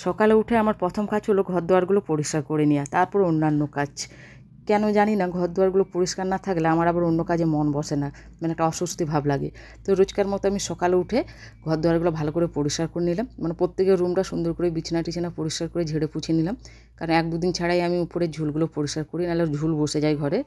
সকালে উঠে আমার প্রথম কাজ হলো ঘর দুয়ারগুলো পরিষ্কার করে নেওয়া, তারপর অন্যান্য কাজ। কেন জানি না, ঘর দুয়ারগুলো পরিষ্কার না থাকলে আমার আবার অন্য কাজে মন বসে না, মানে একটা অস্বস্তি ভাব লাগে। তো রোজকার মতো আমি সকালে উঠে ঘর দুয়ারগুলো ভালো করে পরিষ্কার করে নিলাম, মানে প্রত্যেকের রুমটা সুন্দর করে বিছানা টিছানা পরিষ্কার করে ঝেড়ে পুছে নিলাম, কারণ এক দুদিন ছাড়াই আমি উপরে ঝুলগুলো পরিষ্কার করি, নাহলে ঝুল বসে যায় ঘরে।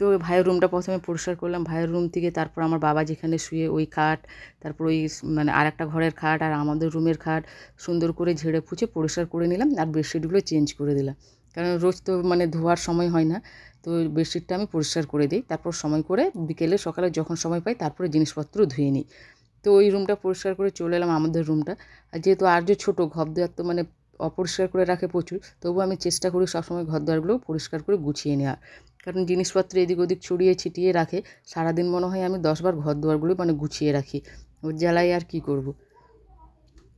তো ভাইয়ের রুমটা প্রথমে পরিষ্কার করলাম, ভাইয়ের রুম থেকে তারপর আমার বাবা যেখানে শুয়ে ওই খাট, তারপর ওই মানে আর একটা ঘরের খাট আর আমাদের রুমের খাট সুন্দর করে ঝেড়ে পুছে পরিষ্কার করে নিলাম, আর বেডশিটগুলো চেঞ্জ করে দিলাম, কারণ রোজ তো মানে ধোয়ার সময় হয় না। তো ওই বেডশিটটা আমি পরিষ্কার করে দিই, তারপর সময় করে বিকেলে সকালে যখন সময় পাই তারপরে জিনিসপত্র ধুয়ে নিই। তো ওই রুমটা পরিষ্কার করে চলে এলাম আমাদের রুমটা। আর যেহেতু আর্য ছোটো, ঘর দুয়ার তো মানে অপরিষ্কার করে রাখে প্রচুর, তবু আমি চেষ্টা করি সবসময় ঘর দুয়ারগুলো পরিষ্কার করে গুছিয়ে নেওয়া, কারণ জিনিসপত্র এদিক ওদিক ছড়িয়ে ছিটিয়ে রাখে, সারাদিন মনে হয় আমি 10বার ঘর দুয়ারগুলো মানে গুছিয়ে রাখি, ওর জ্বালায় আর কি করব।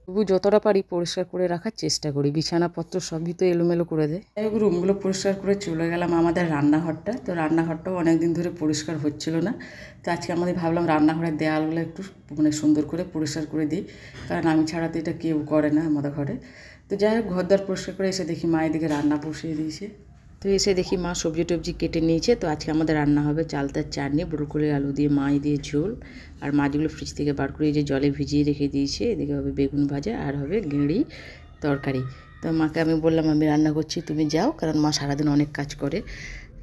তবু যতটা পারি পরিষ্কার করে রাখার চেষ্টা করি, বিছানাপত্র সবই তো এলোমেলো করে দেয়। যাই হোক, রুমগুলো পরিষ্কার করে চলে গেলাম আমাদের রান্নাঘরটা। তো রান্নাঘরটাও অনেক দিন ধরে পরিষ্কার হচ্ছিল না, তো আজকে আমাদের ভাবলাম রান্নাঘরের দেয়ালগুলো একটু মানে সুন্দর করে পরিষ্কার করে দিই, কারণ আমি ছাড়া তো এটা কেউ করে না আমাদের ঘরে। তো যাই হোক, ঘর দ্বার পরিষ্কার করে এসে দেখি মা এদিকে রান্না বসিয়ে দিয়েছে। তো এসে দেখি মা সবজি টবজি কেটে নিয়েছে। তো আজকে আমাদের রান্না হবে চালতার চাটনি, ব্রোকলি আলু দিয়ে মাছ দিয়ে ঝোল, আর মাছগুলো ফ্রিজ থেকে বার করে যে জলে ভিজিয়ে রেখে দিয়েছে। এদিকে হবে বেগুন ভাজা আর হবে গেঁড়ি তরকারি। তো মাকে আমি বললাম আমি রান্না করছি, তুমি যাও, কারণ মা সারাদিন অনেক কাজ করে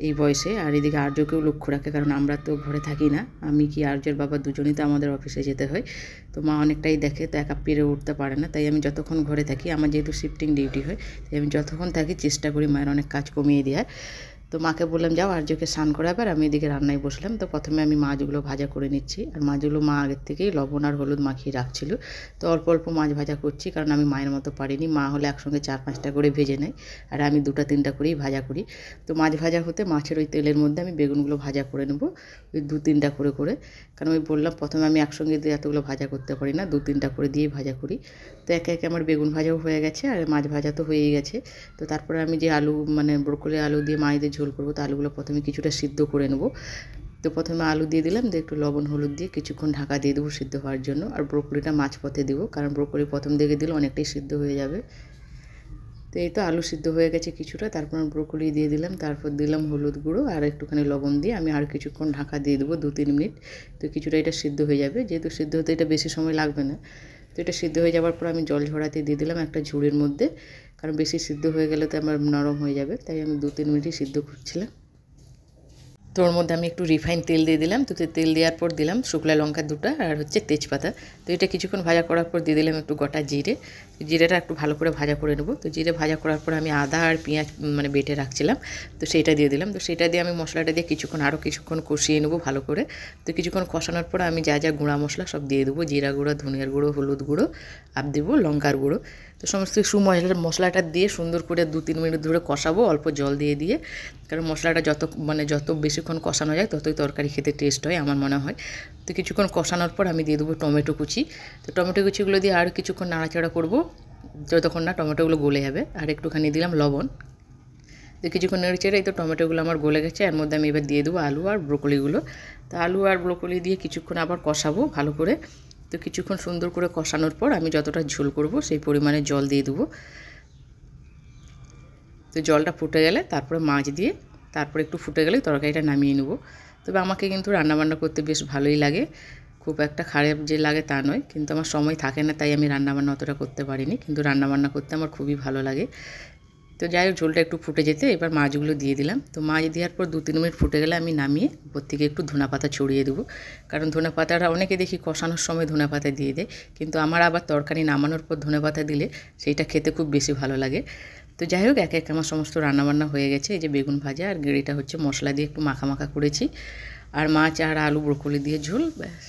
এই বয়সে। আর এদিকে আর্যকেও লক্ষ্য রাখে, কারণ আমরা তো ঘরে থাকি না, আমি কি আর্যর বাবা দুজনেই তো আমাদের অফিসে যেতে হয়। তো মা অনেকটাই দেখে, তো একা পেরে উঠতে পারে না, তাই আমি যতক্ষণ ঘরে থাকি, আমার যেহেতু শিফটিং ডিউটি হয়, তাই আমি যতক্ষণ থাকি চেষ্টা করি মায়ের অনেক কাজ কমিয়ে দেওয়ার। তো মাকে বললাম যাও আর্যকে স্নান করাবার, আমি এদিকে রান্নায় বসলাম। তো প্রথমে আমি মাছগুলো ভাজা করে নিচ্ছি, আর মাছগুলো মা আগের থেকেই লবণ আর হলুদ মাখিয়ে রাখছিল। তো অল্প অল্প মাছ ভাজা করছি, কারণ আমি মায়ের মতো পারিনি, মা হলে একসঙ্গে 4-5টা করে ভেজে নেয়, আর আমি 2-3টা করেই ভাজা করি। তো মাছ ভাজা হতে মাছের ওই তেলের মধ্যে আমি বেগুনগুলো ভাজা করে নেবো, ওই 2-3টা করে করে, কারণ ওই বললাম প্রথমে আমি একসঙ্গে দিয়ে এতগুলো ভাজা করতে পারি না, 2-3টা করে দিয়েই ভাজা করি। তো একে একে আমার বেগুন ভাজাও হয়ে গেছে, আর মাছ ভাজা তো হয়েই গেছে। তো তারপরে আমি যে আলু মানে ব্রোকলি আলু দিয়ে মাছ দিয়ে ঝোল করবো, তো আলুগুলো প্রথমে কিছুটা সিদ্ধ করে নেবো। তো প্রথমে আলু দিয়ে দিলাম, দিয়ে একটু লবণ হলুদ দিয়ে কিছুক্ষণ ঢাকা দিয়ে দেবো সিদ্ধ হওয়ার জন্য, আর ব্রোকলিটা মাঝপথে দেবো, কারণ ব্রোকলি প্রথম দিকে দিলে অনেকটাই সিদ্ধ হয়ে যাবে। তো এই তো আলু সিদ্ধ হয়ে গেছে কিছুটা, তারপর ব্রোকলি দিয়ে দিলাম, তারপর দিলাম হলুদ গুঁড়ো আর একটুখানি লবণ দিয়ে আমি আর কিছুক্ষণ ঢাকা দিয়ে দেবো 2-3 মিনিট। তো কিছুটা এটা সিদ্ধ হয়ে যাবে, যেহেতু সিদ্ধ হতে এটা বেশি সময় লাগবে না। তো এটা সিদ্ধ হয়ে যাওয়ার পর আমি জল ঝরাতে দিয়ে দিলাম একটা ঝুড়ির মধ্যে, কারণ বেশি সিদ্ধ হয়ে গেলে তো আমার নরম হয়ে যাবে, তাই আমি 2-3 মিনিটই সিদ্ধ করছিলাম। তো ওর মধ্যে আমি একটু রিফাইন তেল দিয়ে দিলাম। তো তেল দেওয়ার পর দিলাম শুকনো লঙ্কা 2টা আর হচ্ছে তেজপাতা। তো এটা কিছুক্ষণ ভাজা করার পর দিয়ে দিলাম একটু গোটা জিরে, জিরেটা একটু ভালো করে ভাজা করে নেবো। তো জিরে ভাজা করার পর আমি আদা আর পেঁয়াজ মানে বেটে রাখছিলাম, তো সেইটা দিয়ে দিলাম। তো সেটা দিয়ে আমি মশলাটা দিয়ে আরও কিছুক্ষণ কষিয়ে নেবো ভালো করে। তো কিছুক্ষণ কষানোর পর আমি যা যা গুঁড়া মশলা সব দিয়ে দেবো, জিরা গুঁড়ো, ধনিয়ার গুঁড়ো, হলুদ গুঁড়ো আর দেবো লঙ্কার গুঁড়ো। তো সমস্ত মশলাটা দিয়ে সুন্দর করে 2-3 মিনিট ধরে কষাবো অল্প জল দিয়ে দিয়ে, কারণ মশলাটা যত বেশিক্ষণ কষানো যায় ততই তরকারি খেতে টেস্ট হয় আমার মনে হয়। তো কিছুক্ষণ কষানোর পর আমি দিয়ে দেবো টমেটো কুচি। তো টমেটো কুচিগুলো দিয়ে আর কিছুক্ষণ নাড়াচাড়া করবো যতক্ষণ না টমেটোগুলো গলে যাবে, আর একটুখানি দিলাম লবণ। তো কিছুক্ষণ নেড়েচেড়ে এই তো টমেটোগুলো আমার গলে গেছে, এর মধ্যে আমি এবার দিয়ে দেবো আলু আর ব্রোকলিগুলো। তো আলু আর ব্রোকলি দিয়ে কিছুক্ষণ আবার কষাবো ভালো করে। তো কিছুক্ষণ সুন্দর করে কষানোর পর আমি যতটা ঝোল করব সেই পরিমাণে জল দিয়ে দেবো। তো জলটা ফুটে গেলে তারপরে মাছ দিয়ে, তারপরে একটু ফুটে গেলে তরকারিটা নামিয়ে নেব। তবে আমাকে কিন্তু রান্নাবান্না করতে বেশ ভালোই লাগে, খুব একটা খারাপ যে লাগে তা নয়, কিন্তু আমার সময় থাকে না, তাই আমি রান্নাবান্না অতটা করতে পারিনি, কিন্তু রান্নাবান্না করতে আমার খুবই ভালো লাগে। তো যাই হোক, ঝোলটা একটু ফুটে যেতে এবার মাছগুলো দিয়ে দিলাম। তো মাছ দেওয়ার পর 2-3 মিনিট ফুটে গেলে আমি নামিয়ে উপর থেকে একটু ধনেপাতা ছড়িয়ে দেবো, কারণ ধনেপাতাটা অনেকে দেখি কষানোর সময় ধনেপাতা দিয়ে দেয়, কিন্তু আমার আবার তরকারি নামানোর পর ধনেপাতা দিলে সেইটা খেতে খুব বেশি ভালো লাগে। তো যাই হোক, একে একে আমার সমস্ত রান্নাবান্না হয়ে গেছে। এই যে বেগুন ভাজা আর গেঁড়িটা হচ্ছে মশলা দিয়ে একটু মাখা মাখা করেছি, আর মাছ আর আলু ব্রোকলি দিয়ে ঝোল, ব্যাস